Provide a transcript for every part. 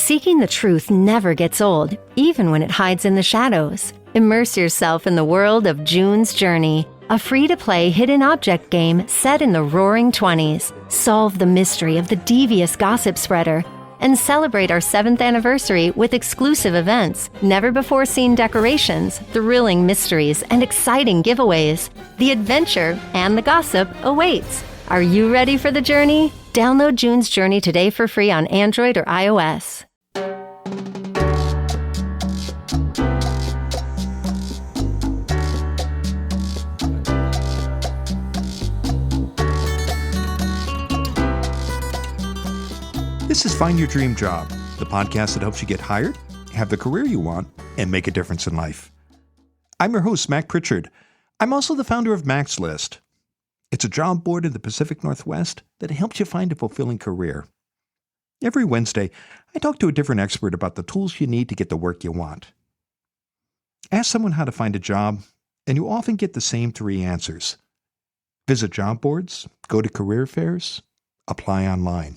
Seeking the truth never gets old, even when it hides in the shadows. Immerse yourself in the world of June's Journey, a free-to-play hidden object game set in the roaring 20s. Solve the mystery of the devious gossip spreader and celebrate our 7th anniversary with exclusive events, never-before-seen decorations, thrilling mysteries, and exciting giveaways. The adventure and the gossip awaits. Are you ready for the journey? Download June's Journey today for free on Android or iOS. This is Find Your Dream Job, the podcast that helps you get hired, have the career you want, and make a difference in life. I'm your host, Mac Pritchard. I'm also the founder of Mac's List. It's a job board in the Pacific Northwest that helps you find a fulfilling career. Every Wednesday, I talk to a different expert about the tools you need to get the work you want. Ask someone how to find a job, and you often get the same 3 answers. Visit job boards, go to career fairs, apply online.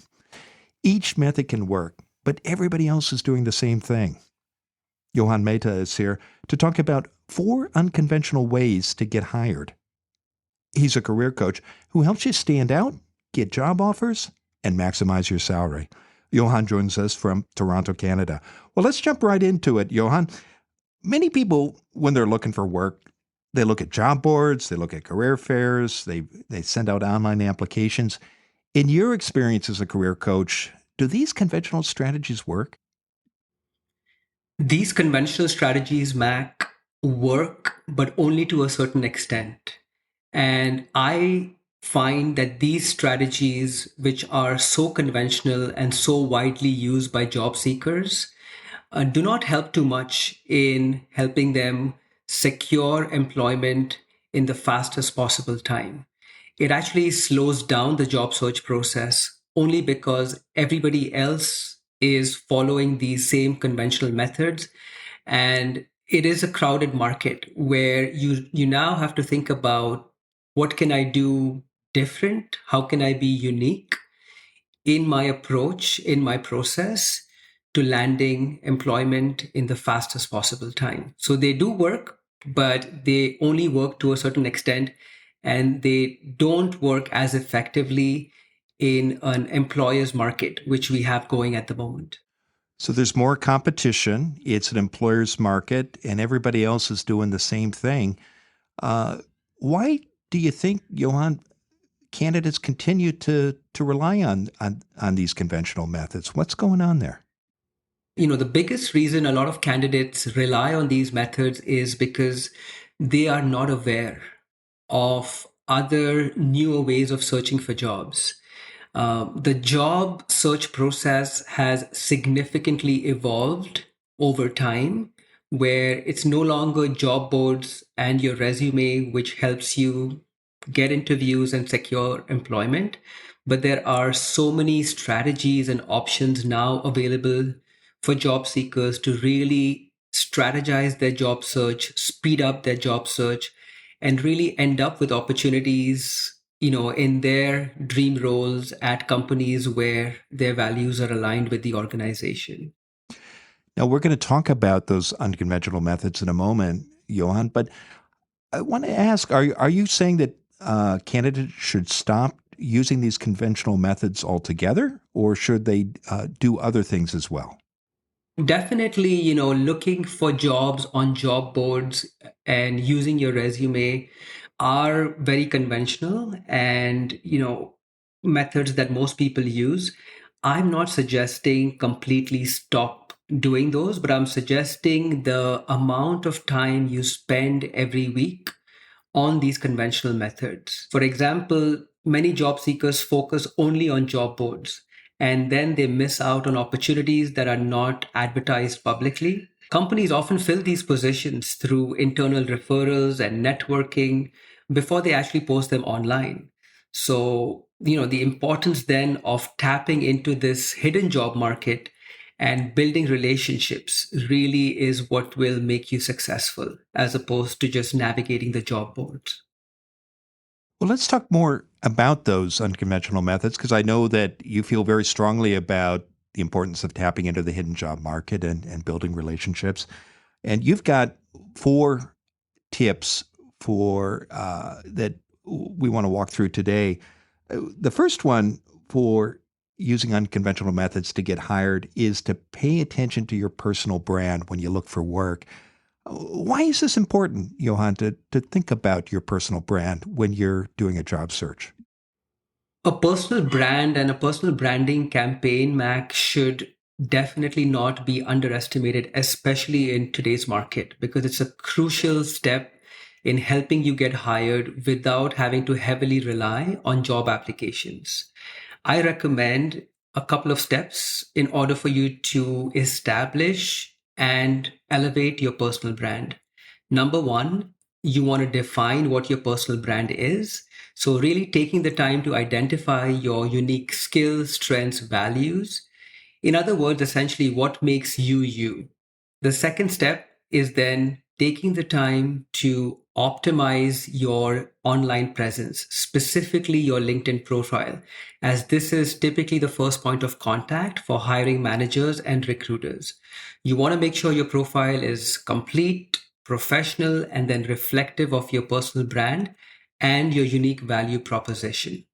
Each method can work, but everybody else is doing the same thing. Yauhan Mehta is here to talk about 4 unconventional ways to get hired. He's a career coach who helps you stand out, get job offers, and maximize your salary. Yauhan joins us from Toronto, Canada. Well, let's jump right into it, Yauhan. Many people, when they're looking for work, they look at job boards, they look at career fairs, they send out online applications. In your experience as a career coach, do these conventional strategies work? These conventional strategies, Mac, work, but only to a certain extent. And I find that these strategies, which are so conventional and so widely used by job seekers, do not help too much in helping them secure employment in the fastest possible time. It actually slows down the job search process only because everybody else is following these same conventional methods. And it is a crowded market where you now have to think about, what can I do different? How can I be unique in my approach, in my process to landing employment in the fastest possible time? So they do work, but they only work to a certain extent. And they don't work as effectively in an employer's market, which we have going at the moment. So there's more competition. It's an employer's market, and everybody else is doing the same thing. Why do you think, Yauhan, candidates continue to rely on these conventional methods? What's going on there? The biggest reason a lot of candidates rely on these methods is because they are not aware of other newer ways of searching for jobs. The job search process has significantly evolved over time, where it's no longer job boards and your resume which helps you get interviews and secure employment, but there are so many strategies and options now available for job seekers to really strategize their job search, speed up their job search, and really end up with opportunities, in their dream roles at companies where their values are aligned with the organization. Now, we're going to talk about those unconventional methods in a moment, Yauhan, but I want to ask, are you saying that candidates should stop using these conventional methods altogether, or should they do other things as well? Definitely, looking for jobs on job boards and using your resume are very conventional and, methods that most people use. I'm not suggesting completely stop doing those, but I'm suggesting the amount of time you spend every week on these conventional methods. For example, many job seekers focus only on job boards, and then they miss out on opportunities that are not advertised publicly. Companies often fill these positions through internal referrals and networking before they actually post them online. So, the importance then of tapping into this hidden job market and building relationships really is what will make you successful, as opposed to just navigating the job boards. Well, let's talk more about those unconventional methods, because I know that you feel very strongly about the importance of tapping into the hidden job market and building relationships. And you've got 4 tips for that we want to walk through today. The first one for using unconventional methods to get hired is to pay attention to your personal brand when you look for work. Why is this important, Yauhan, to think about your personal brand when you're doing a job search? A personal brand and a personal branding campaign, Mac, should definitely not be underestimated, especially in today's market, because it's a crucial step in helping you get hired without having to heavily rely on job applications. I recommend a couple of steps in order for you to establish and elevate your personal brand. Number one, you want to define what your personal brand is. So really taking the time to identify your unique skills, strengths, values. In other words, essentially what makes you you. The second step is then taking the time to optimize your online presence, specifically your LinkedIn profile, as this is typically the first point of contact for hiring managers and recruiters. You want to make sure your profile is complete, professional, and then reflective of your personal brand and your unique value proposition.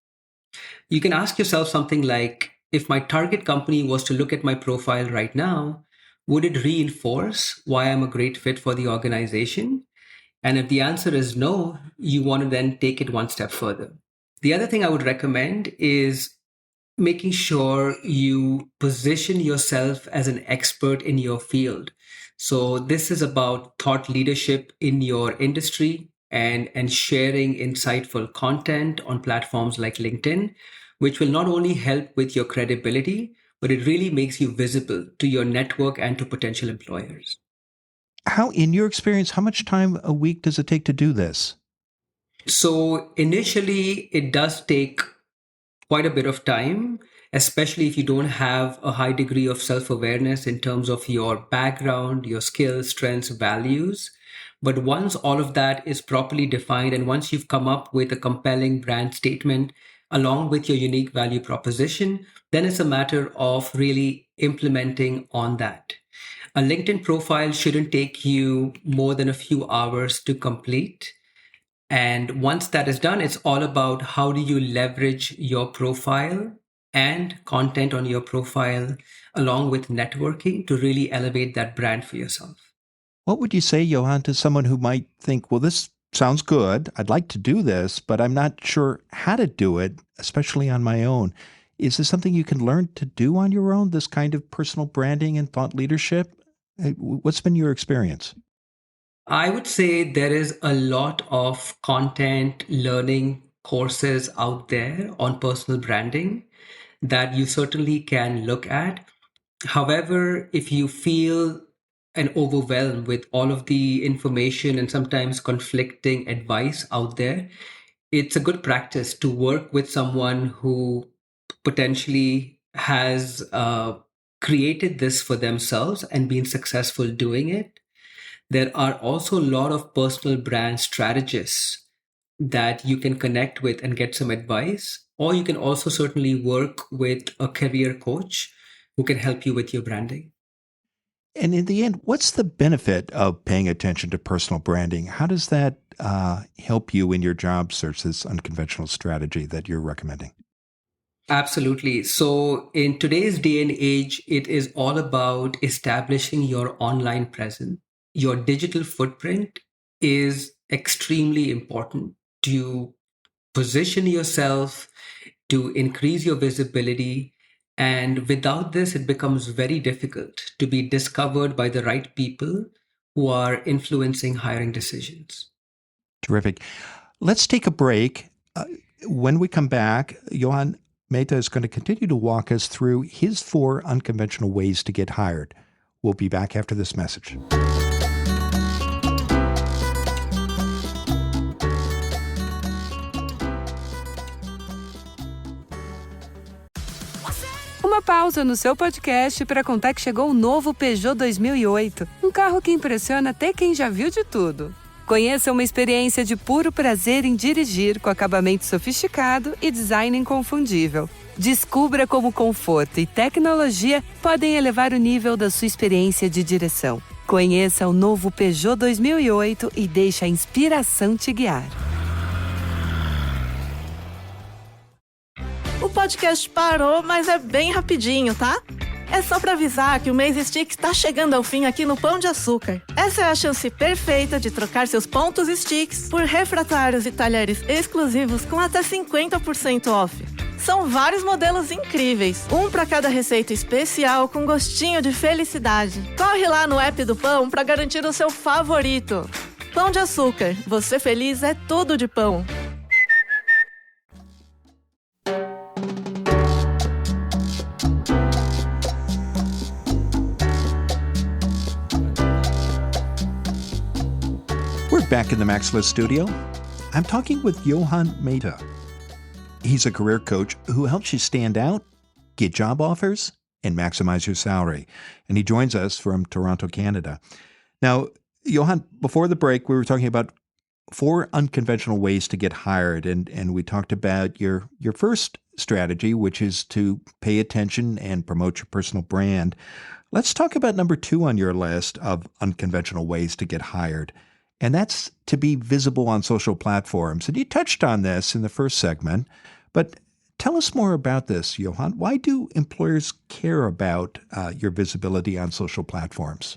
You can ask yourself something like, if my target company was to look at my profile right now, would it reinforce why I'm a great fit for the organization? And if the answer is no, you want to then take it one step further. The other thing I would recommend is making sure you position yourself as an expert in your field. So this is about thought leadership in your industry and sharing insightful content on platforms like LinkedIn, which will not only help with your credibility, but it really makes you visible to your network and to potential employers. In your experience, how much time a week does it take to do this? So initially, it does take quite a bit of time, especially if you don't have a high degree of self-awareness in terms of your background, your skills, strengths, values. But once all of that is properly defined, and once you've come up with a compelling brand statement along with your unique value proposition, then it's a matter of really implementing on that. A LinkedIn profile shouldn't take you more than a few hours to complete. And once that is done, it's all about how do you leverage your profile and content on your profile along with networking to really elevate that brand for yourself. What would you say, Yauhan, to someone who might think, well, this sounds good. I'd like to do this, but I'm not sure how to do it, especially on my own. Is this something you can learn to do on your own, this kind of personal branding and thought leadership? What's been your experience? I would say there is a lot of content learning courses out there on personal branding that you certainly can look at. However, if you feel and overwhelmed with all of the information and sometimes conflicting advice out there, it's a good practice to work with someone who potentially has created this for themselves and been successful doing it. There are also a lot of personal brand strategists that you can connect with and get some advice, or you can also certainly work with a career coach who can help you with your branding. And in the end, what's the benefit of paying attention to personal branding? How does that help you in your job search, this unconventional strategy that you're recommending? Absolutely. So in today's day and age, it is all about establishing your online presence. Your digital footprint is extremely important to position yourself, to increase your visibility. And without this, it becomes very difficult to be discovered by the right people who are influencing hiring decisions. Terrific. Let's take a break. When we come back, Yauhan Mehta is going to continue to walk us through his 4 unconventional ways to get hired. We'll be back after this message. Uma pausa no seu podcast para contar que chegou o novo Peugeot 2008, um carro que impressiona até quem já viu de tudo. Conheça uma experiência de puro prazer em dirigir com acabamento sofisticado e design inconfundível. Descubra como conforto e tecnologia podem elevar o nível da sua experiência de direção. Conheça o novo Peugeot 2008 e deixe a inspiração te guiar. O podcast parou, mas é bem rapidinho, tá? É só pra avisar que o mês Stick tá chegando ao fim aqui no Pão de Açúcar. Essa é a chance perfeita de trocar seus pontos Sticks por refratários e talheres exclusivos com até 50% off. São vários modelos incríveis, um pra cada receita especial com gostinho de felicidade. Corre lá no app do Pão pra garantir o seu favorito. Pão de Açúcar, você feliz é tudo de pão. We're back in the Maxless studio. I'm talking with Yauhan Mehta. He's a career coach who helps you stand out, get job offers, and maximize your salary. And he joins us from Toronto, Canada. Now, Yauhan, before the break, we were talking about 4 unconventional ways to get hired. And we talked about your first strategy, which is to pay attention and promote your personal brand. Let's talk about number 2 on your list of unconventional ways to get hired. And that's to be visible on social platforms. And you touched on this in the first segment, but tell us more about this, Yauhan. Why do employers care about your visibility on social platforms?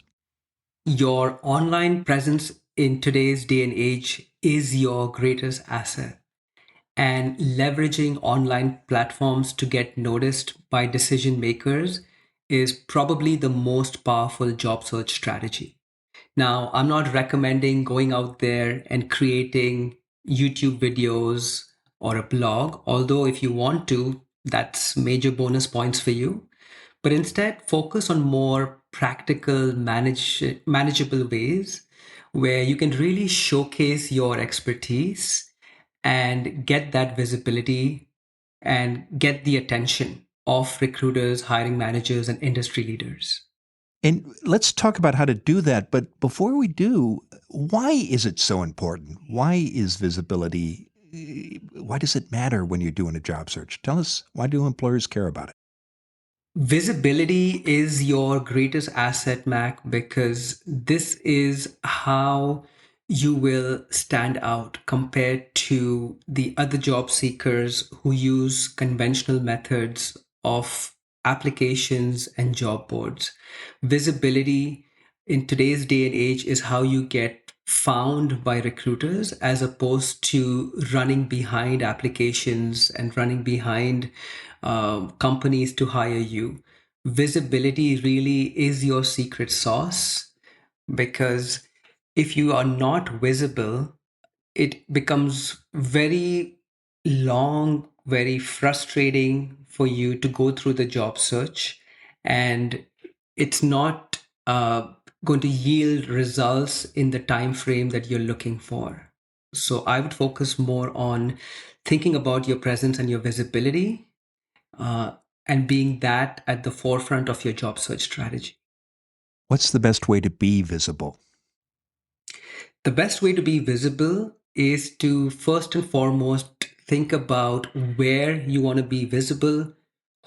Your online presence in today's day and age is your greatest asset. And leveraging online platforms to get noticed by decision makers is probably the most powerful job search strategy. Now, I'm not recommending going out there and creating YouTube videos or a blog, although if you want to, that's major bonus points for you. But instead, focus on more practical, manageable ways where you can really showcase your expertise and get that visibility and get the attention of recruiters, hiring managers, and industry leaders. And let's talk about how to do that. But before we do, why is it so important? Why is visibility, why does it matter when you're doing a job search? Tell us, why do employers care about it? Visibility is your greatest asset, Mac, because this is how you will stand out compared to the other job seekers who use conventional methods of applications and job boards. Visibility in today's day and age is how you get found by recruiters as opposed to running behind applications and running behind companies to hire you. Visibility really is your secret sauce, because if you are not visible, it becomes very long, very frustrating for you to go through the job search, and it's not going to yield results in the time frame that you're looking for. So I would focus more on thinking about your presence and your visibility, and being that at the forefront of your job search strategy. What's the best way to be visible? The best way to be visible is to first and foremost think about where you want to be visible,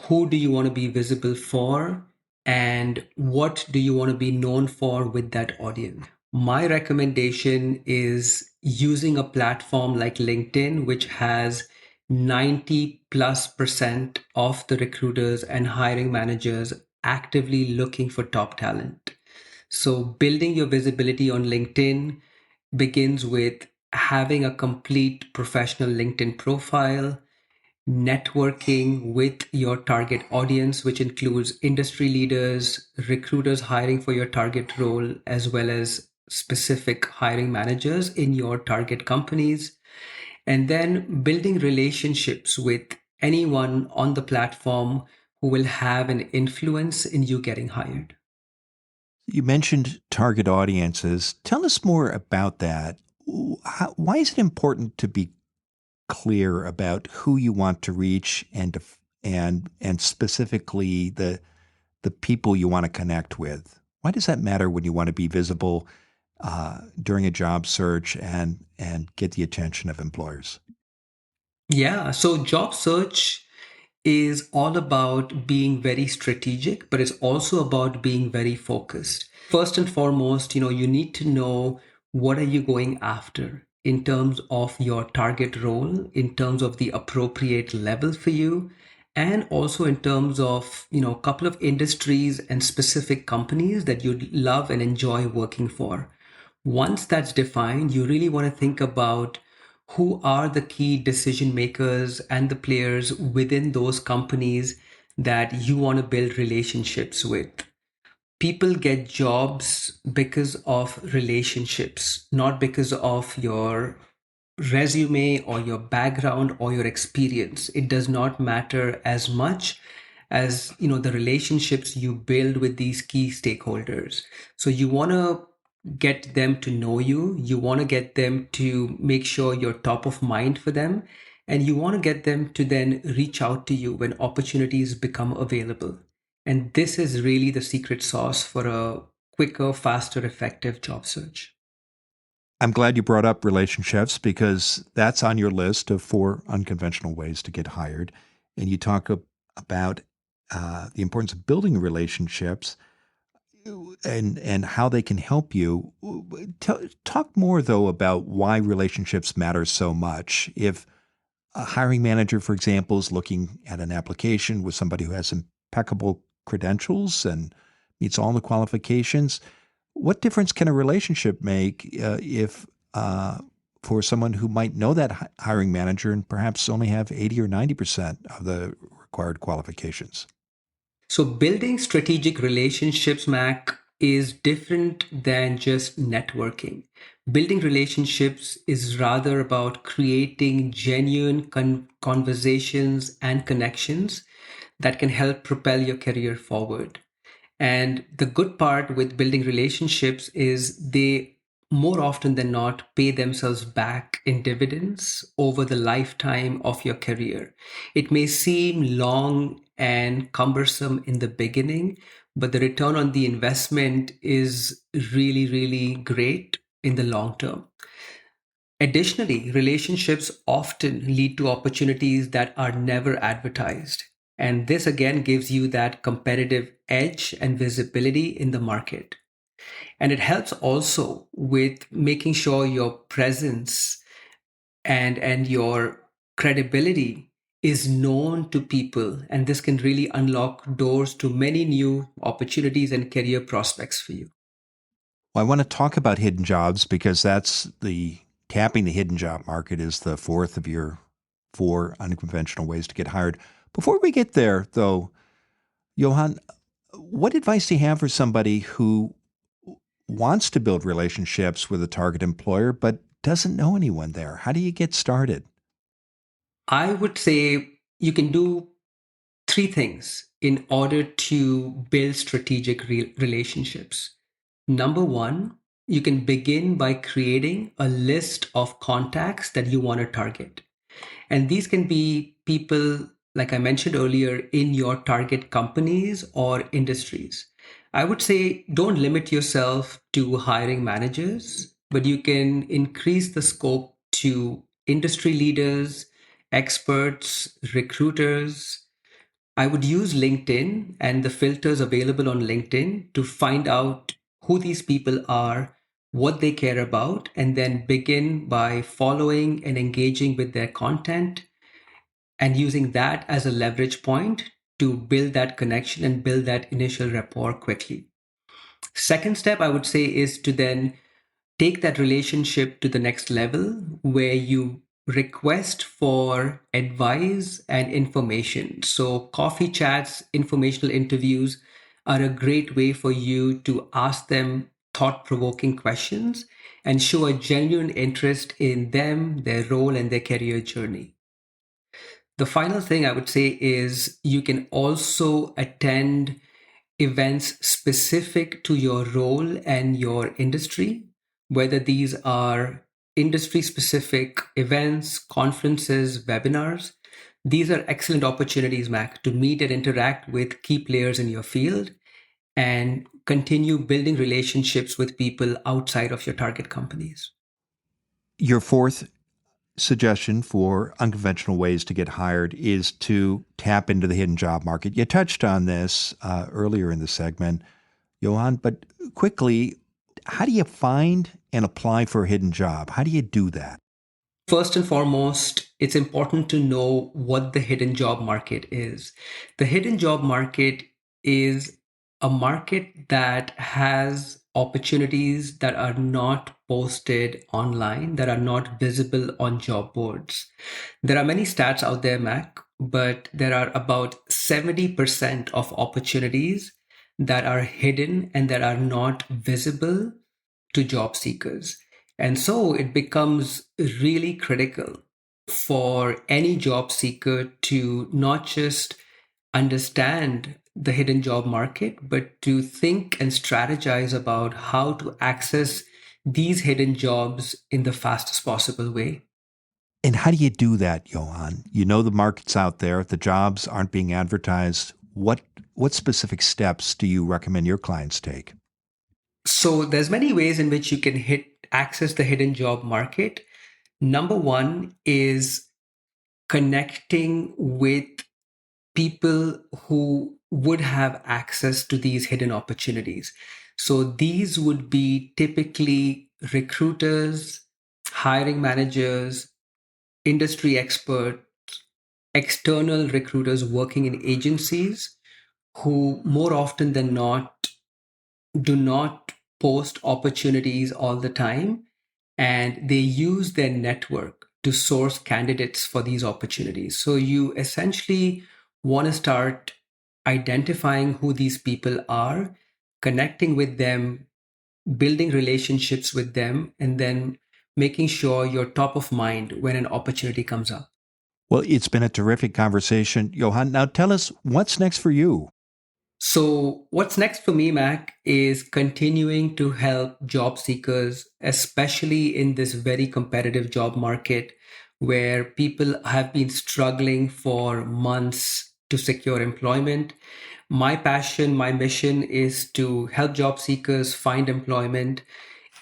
who do you want to be visible for, and what do you want to be known for with that audience. My recommendation is using a platform like LinkedIn, which has 90+% of the recruiters and hiring managers actively looking for top talent. So building your visibility on LinkedIn begins with having a complete professional LinkedIn profile, networking with your target audience, which includes industry leaders, recruiters hiring for your target role, as well as specific hiring managers in your target companies, and then building relationships with anyone on the platform who will have an influence in you getting hired. You mentioned target audiences. Tell us more about that. Why is it important to be clear about who you want to reach and specifically the people you want to connect with? Why does that matter when you want to be visible during a job search and get the attention of employers? Yeah, so job search is all about being very strategic, but it's also about being very focused. First and foremost, you need to know what are you going after in terms of your target role, in terms of the appropriate level for you, and also in terms of, a couple of industries and specific companies that you'd love and enjoy working for. Once that's defined, you really want to think about who are the key decision makers and the players within those companies that you want to build relationships with. People get jobs because of relationships, not because of your resume or your background or your experience. It does not matter as much as the relationships you build with these key stakeholders. So you want to get them to know you. You want to get them to make sure you're top of mind for them, and you want to get them to then reach out to you when opportunities become available. And this is really the secret sauce for a quicker, faster, effective job search. I'm glad you brought up relationships because that's on your list of 4 unconventional ways to get hired. And you talk about the importance of building relationships and how they can help you. Talk more, though, about why relationships matter so much. If a hiring manager, for example, is looking at an application with somebody who has impeccable credentials and meets all the qualifications, what difference can a relationship make if for someone who might know that hiring manager and perhaps only have 80 or 90% of the required qualifications? So building strategic relationships, Mac, is different than just networking. Building relationships is rather about creating genuine conversations and connections that can help propel your career forward. And the good part with building relationships is they more often than not pay themselves back in dividends over the lifetime of your career. It may seem long and cumbersome in the beginning, but the return on the investment is really, really great in the long term. Additionally, relationships often lead to opportunities that are never advertised. And this again gives you that competitive edge and visibility in the market. And it helps also with making sure your presence and your credibility is known to people. And this can really unlock doors to many new opportunities and career prospects for you. Well, I want to talk about hidden jobs because tapping the hidden job market is the 4th of your 4 unconventional ways to get hired. Before we get there, though, Yauhan, what advice do you have for somebody who wants to build relationships with a target employer but doesn't know anyone there? How do you get started? I would say you can do 3 things in order to build strategic relationships. Number 1, you can begin by creating a list of contacts that you want to target. And these can be people, like I mentioned earlier, in your target companies or industries. I would say don't limit yourself to hiring managers, but you can increase the scope to industry leaders, experts, recruiters. I would use LinkedIn and the filters available on LinkedIn to find out who these people are, what they care about, and then begin by following and engaging with their content and using that as a leverage point to build that connection and build that initial rapport quickly. Second step, I would say, is to then take that relationship to the next level where you request for advice and information. So, coffee chats, informational interviews are a great way for you to ask them thought provoking questions and show a genuine interest in them, their role, and their career journey. The final thing I would say is you can also attend events specific to your role and your industry, whether these are industry specific events, conferences, webinars. These are excellent opportunities, Mac, to meet and interact with key players in your field and continue building relationships with people outside of your target companies. Your 4th suggestion for unconventional ways to get hired is to tap into the hidden job market. You touched on this earlier in the segment, Yauhan, but quickly, how do you find and apply for a hidden job? How do you do that? First and foremost, it's important to know what the hidden job market is. The hidden job market is a market that has opportunities that are not posted online, that are not visible on job boards. There are many stats out there, Mac, but there are about 70% of opportunities that are hidden and that are not visible to job seekers. And so it becomes really critical for any job seeker to not just understand the hidden job market, but to think and strategize about how to access these hidden jobs in the fastest possible way. And how do you do that, Yauhan? You know the market's out there. If the jobs aren't being advertised, what specific steps do you recommend your clients take? So there's many ways in which you can access the hidden job market. Number one is connecting with people who would have access to these hidden opportunities. So these would be typically recruiters, hiring managers, industry experts, external recruiters working in agencies who more often than not do not post opportunities all the time, and they use their network to source candidates for these opportunities. So you essentially want to start identifying who these people are, connecting with them, building relationships with them, and then making sure you're top of mind when an opportunity comes up. Well, it's been a terrific conversation, Yauhan. Now tell us, what's next for you? So what's next for me, Mac, is continuing to help job seekers, especially in this very competitive job market where people have been struggling for months to secure employment. My passion, my mission is to help job seekers find employment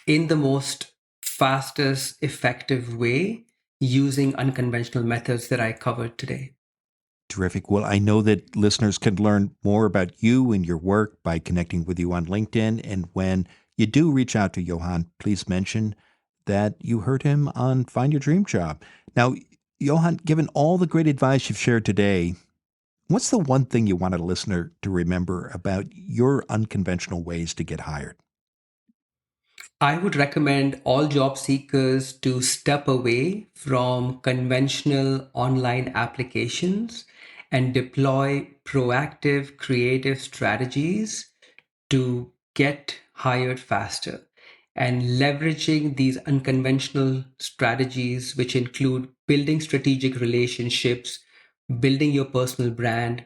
in the most fastest, effective way using unconventional methods that I covered today. Terrific. Well, I know that listeners can learn more about you and your work by connecting with you on LinkedIn. And when you do reach out to Yauhan, please mention that you heard him on Find Your Dream Job. Now, Yauhan, given all the great advice you've shared today, what's the one thing you want a listener to remember about your unconventional ways to get hired? I would recommend all job seekers to step away from conventional online applications and deploy proactive, creative strategies to get hired faster. And leveraging these unconventional strategies, which include building strategic relationships, building your personal brand,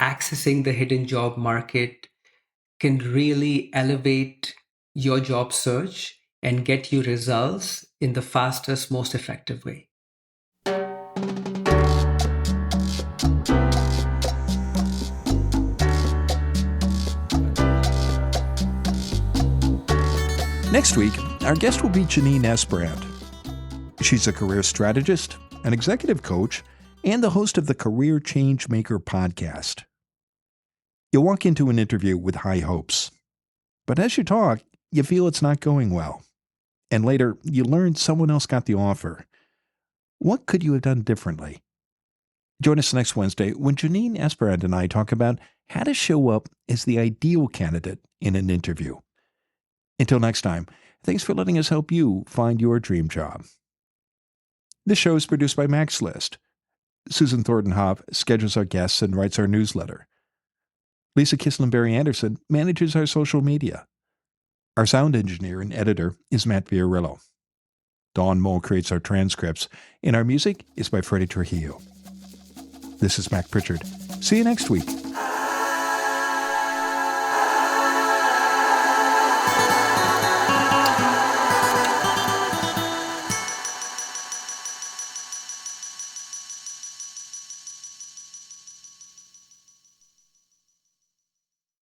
accessing the hidden job market, can really elevate your job search and get you results in the fastest, most effective way. Next week, our guest will be Janine Esperant. She's a career strategist, an executive coach, and the host of the Career Changemaker podcast. You'll walk into an interview with high hopes, but as you talk, you feel it's not going well. And later, you learn someone else got the offer. What could you have done differently? Join us next Wednesday when Janine Esperant and I talk about how to show up as the ideal candidate in an interview. Until next time, thanks for letting us help you find your dream job. This show is produced by Max List. Susan Thornton-Hoff schedules our guests and writes our newsletter. Lisa Kislenberry-Anderson manages our social media. Our sound engineer and editor is Matt Fiorillo. Dawn Moll creates our transcripts, and our music is by Freddie Trujillo. This is Mac Pritchard. See you next week.